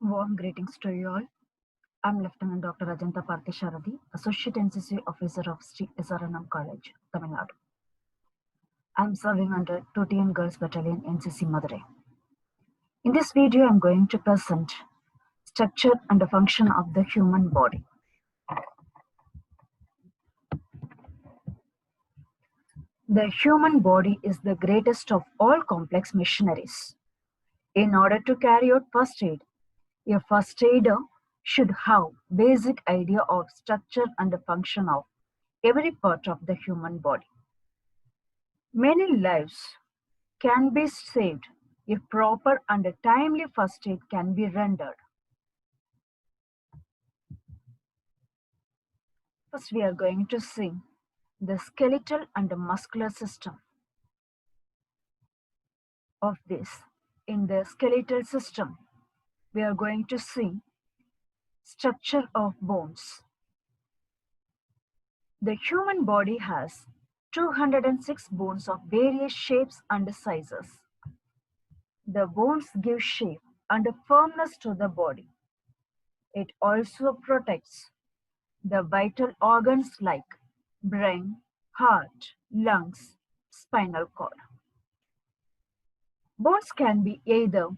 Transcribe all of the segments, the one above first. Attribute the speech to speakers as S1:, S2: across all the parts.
S1: Warm greetings to you all. I'm Lieutenant Dr. Ajanta Parthisharadi, Associate NCC Officer of Sri SRNM College, Tamil Nadu. I'm serving under 2TN Girls Battalion NCC Madurai. In this video, I'm going to present structure and the function of the human body. The human body is the greatest of all complex machineries. In order to carry out first aid, a first aider should have basic idea of structure and the function of every part of the human body. Many lives can be saved if proper and timely first aid can be rendered. First, we are going to see the skeletal and the muscular system of this. In the skeletal system, we are going to see structure of bones. The human body has 206 bones of various shapes and sizes. The bones give shape and firmness to the body. It also protects the vital organs like brain, heart, lungs, spinal cord. Bones can be either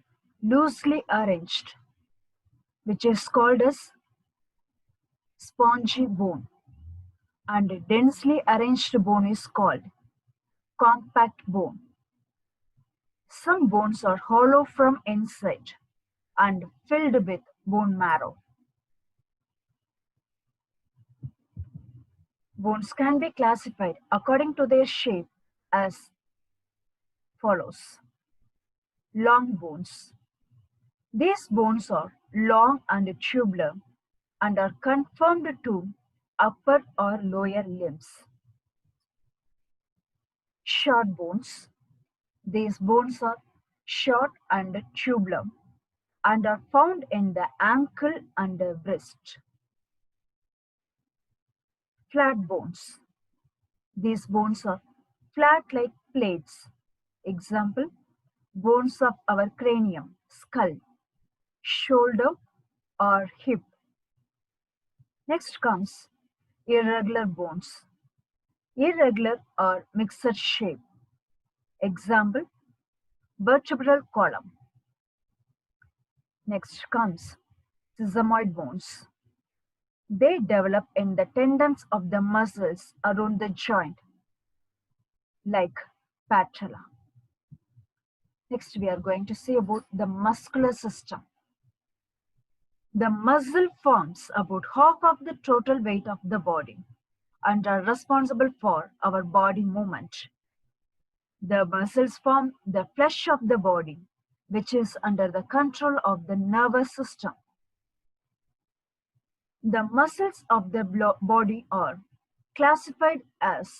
S1: loosely arranged, which is called as spongy bone, and densely arranged bone is called compact bone. Some bones are hollow from inside and filled with bone marrow. Bones can be classified according to their shape as follows. Long bones. These bones are long and tubular and are confined to upper or lower limbs. Short bones. These bones are short and tubular and are found in the ankle and the wrist. Flat bones. These bones are flat like plates. Example, bones of our cranium, skull, shoulder or hip. Next comes irregular bones. Irregular or mixed shape. Example, vertebral column. Next comes sesamoid bones. They develop in the tendons of the muscles around the joint, like patella. Next, we are going to see about the muscular system. The muscle forms about half of the total weight of the body and are responsible for our body movement. The muscles form the flesh of the body, which is under the control of the nervous system. The muscles of the body are classified as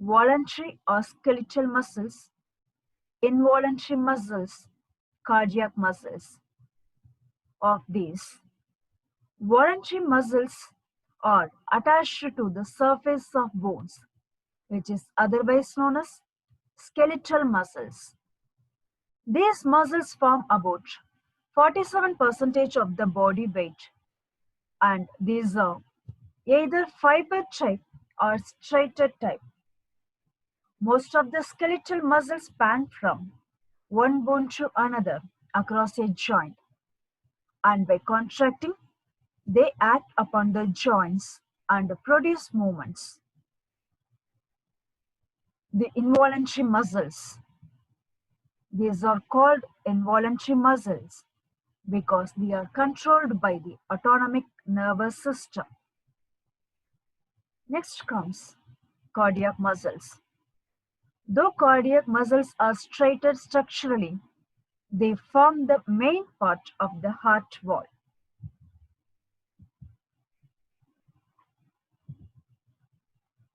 S1: voluntary or skeletal muscles, involuntary muscles, cardiac muscles. Of these, voluntary muscles are attached to the surface of bones, which is otherwise known as skeletal muscles. These muscles form about 47% of the body weight, and these are either fiber type or straighter type. Most of the skeletal muscles span from one bone to another across a joint, and by contracting, they act upon the joints and produce movements. The involuntary muscles. These are called involuntary muscles because they are controlled by the autonomic nervous system. Next comes cardiac muscles. Though cardiac muscles are straighter structurally, they form the main part of the heart wall.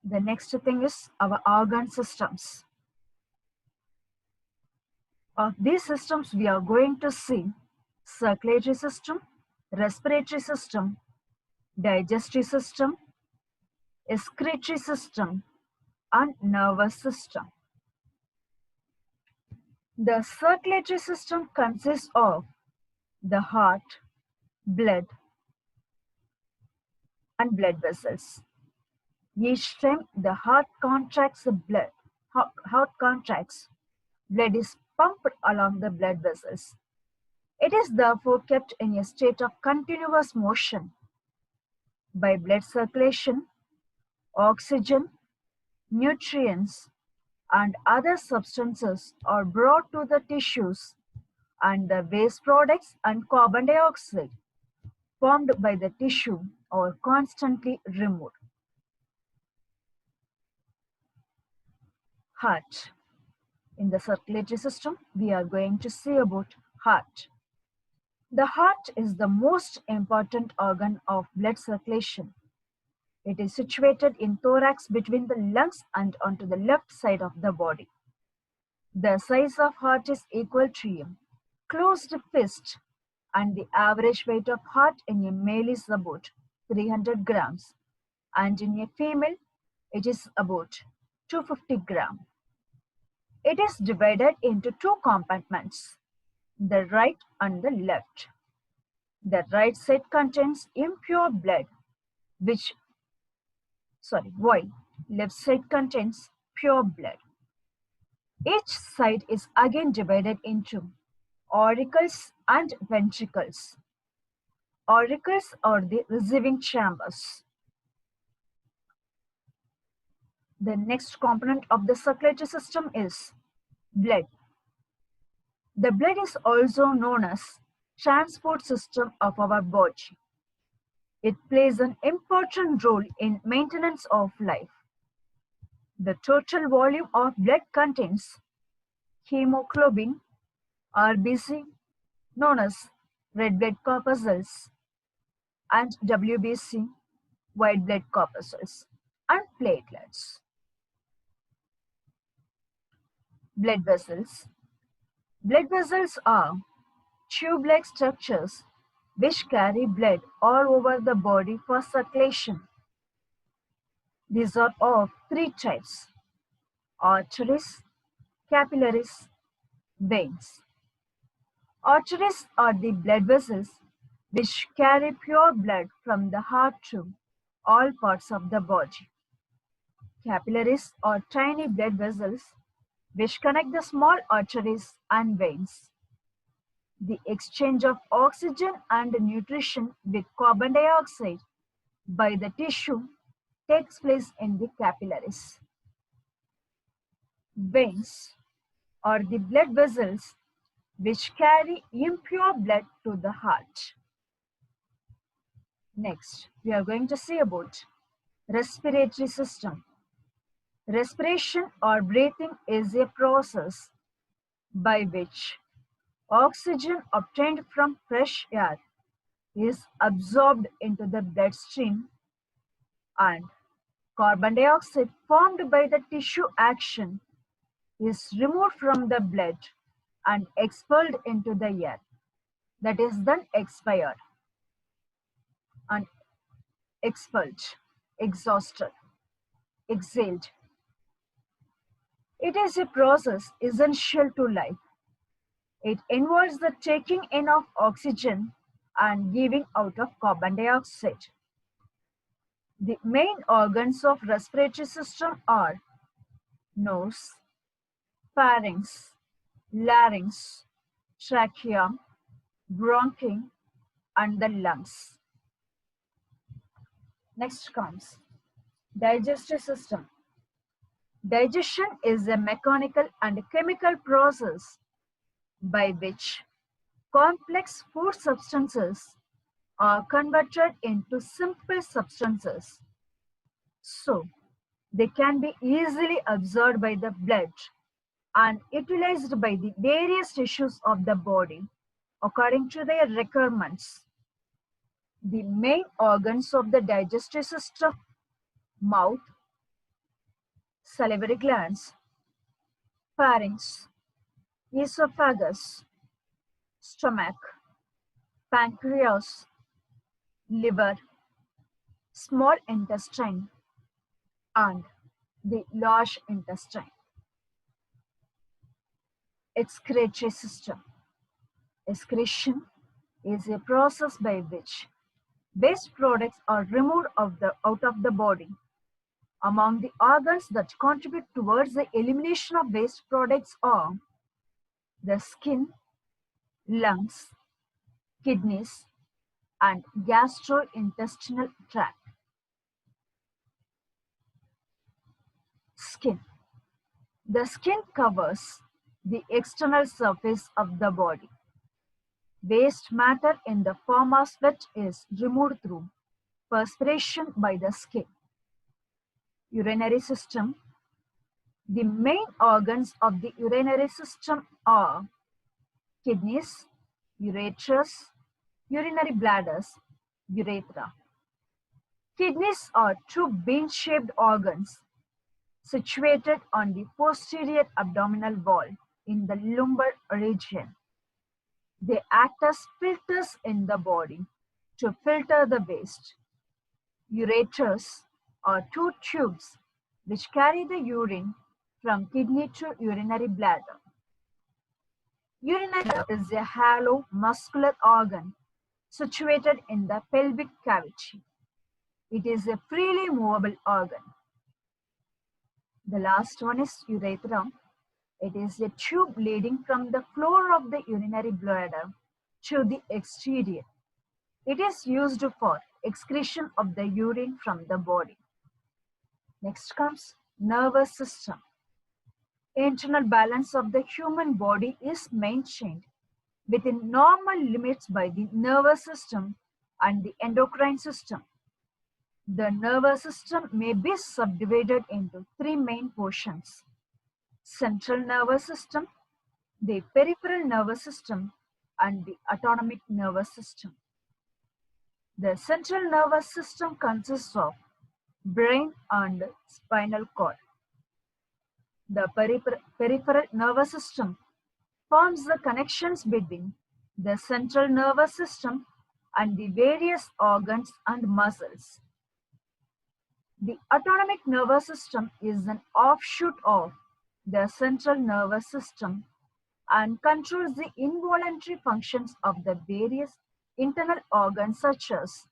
S1: The next thing is our organ systems. Of these systems, we are going to see circulatory system, respiratory system, digestive system, excretory system, and nervous system. The circulatory system consists of the heart, blood, and blood vessels. Each time the heart contracts, blood is pumped along the blood vessels. It is therefore kept in a state of continuous motion. By blood circulation, oxygen, nutrients, and other substances are brought to the tissues, and the waste products and carbon dioxide formed by the tissue are constantly removed. Heart. In the circulatory system, we are going to see about heart. The heart is the most important organ of blood circulation. It is situated in thorax between the lungs and onto the left side of the body. The size of heart is equal to a closed fist, and the average weight of heart in a male is about 300 grams, and in a female it is about 250 grams. It is divided into two compartments, the right and the left. The right side contains impure blood, while left side contains pure blood. Each side is again divided into auricles and ventricles. Auricles are the receiving chambers. The next component of the circulatory system is blood. The blood is also known as transport system of our body. It plays an important role in maintenance of life. The total volume of blood contains hemoglobin, RBC, known as red blood corpuscles, and WBC, white blood corpuscles, and platelets. Blood vessels. Blood vessels are tube-like structures which carry blood all over the body for circulation. These are of three types: arteries, capillaries, veins. Arteries are the blood vessels which carry pure blood from the heart to all parts of the body. Capillaries are tiny blood vessels which connect the small arteries and veins. The exchange of oxygen and nutrition with carbon dioxide by the tissue takes place in the capillaries. Veins are the blood vessels which carry impure blood to the heart. Next, we are going to see about respiratory system. Respiration or breathing is a process by which oxygen obtained from fresh air is absorbed into the bloodstream, and carbon dioxide formed by the tissue action is removed from the blood and expelled into the air, that is then expired and expelled, exhausted, exhaled. It is a process essential to life. It involves the taking in of oxygen and giving out of carbon dioxide. The main organs of respiratory system are nose, pharynx, larynx, trachea, bronchi, and the lungs. Next comes digestive system. Digestion is a mechanical and chemical process by which complex food substances are converted into simple substances, so they can be easily absorbed by the blood and utilized by the various tissues of the body according to their requirements. The main organs of the digestive system: mouth, salivary glands, pharynx, esophagus, stomach, pancreas, liver, small intestine, and the large intestine. Excretory system. Excretion is a process by which waste products are removed out of the body. Among the organs that contribute towards the elimination of waste products are the skin, lungs, kidneys, and gastrointestinal tract. Skin. The skin covers the external surface of the body. Waste matter in the form of sweat is removed through perspiration by the skin. Urinary system. The main organs of the urinary system are kidneys, ureters, urinary bladders, urethra. Kidneys are two bean-shaped organs situated on the posterior abdominal wall in the lumbar region. They act as filters in the body to filter the waste. Ureters are two tubes which carry the urine from kidney to urinary bladder. Urinary is a hollow muscular organ situated in the pelvic cavity. It is a freely movable organ. The last one is urethra. It is a tube leading from the floor of the urinary bladder to the exterior. It is used for excretion of the urine from the body. Next comes nervous system. Internal balance of the human body is maintained within normal limits by the nervous system and the endocrine system. The nervous system may be subdivided into three main portions: central nervous system, the peripheral nervous system, and the autonomic nervous system. The central nervous system consists of brain and spinal cord. The peripheral nervous system forms the connections between the central nervous system and the various organs and muscles. The autonomic nervous system is an offshoot of the central nervous system and controls the involuntary functions of the various internal organs such as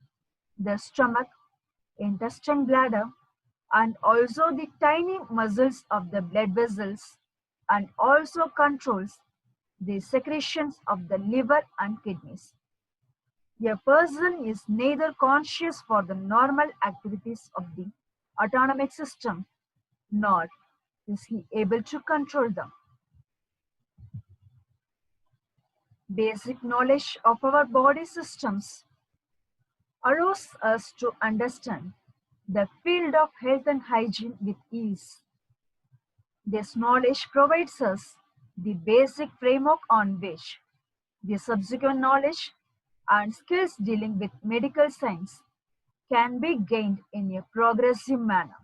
S1: the stomach, intestine, bladder, and also the tiny muscles of the blood vessels, and also controls the secretions of the liver and kidneys. A person is neither conscious for the normal activities of the autonomic system, nor is he able to control them. Basic knowledge of our body systems allows us to understand the field of health and hygiene with ease. This knowledge provides us the basic framework on which the subsequent knowledge and skills dealing with medical science can be gained in a progressive manner.